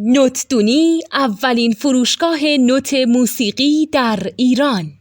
نوتدونی اولین فروشگاه نوت موسیقی در ایران.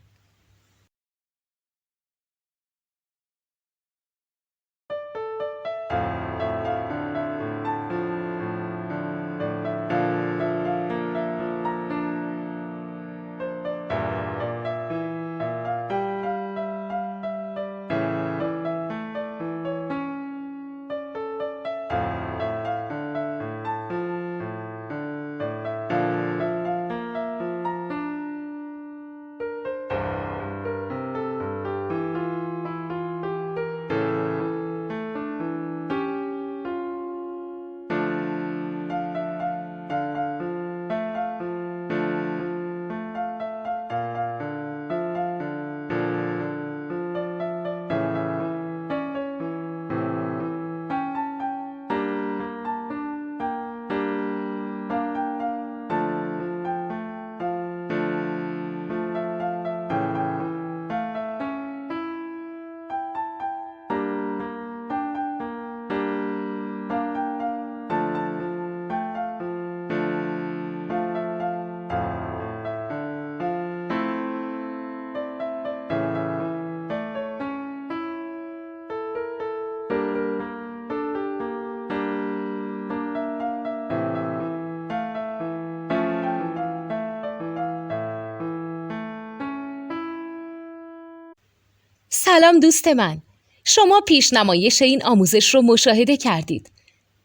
سلام دوست من، شما پیشنمایش این آموزش رو مشاهده کردید.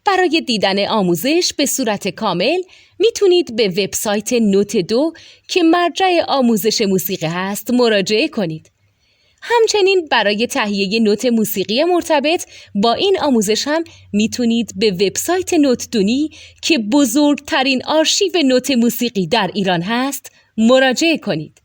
برای دیدن آموزش به صورت کامل میتونید به وبسایت نوت2 که مرجع آموزش موسیقی هست مراجعه کنید. همچنین برای تهیه نوت موسیقی مرتبط با این آموزش هم میتونید به وبسایت نوتدونی که بزرگترین آرشیو نوت موسیقی در ایران هست مراجعه کنید.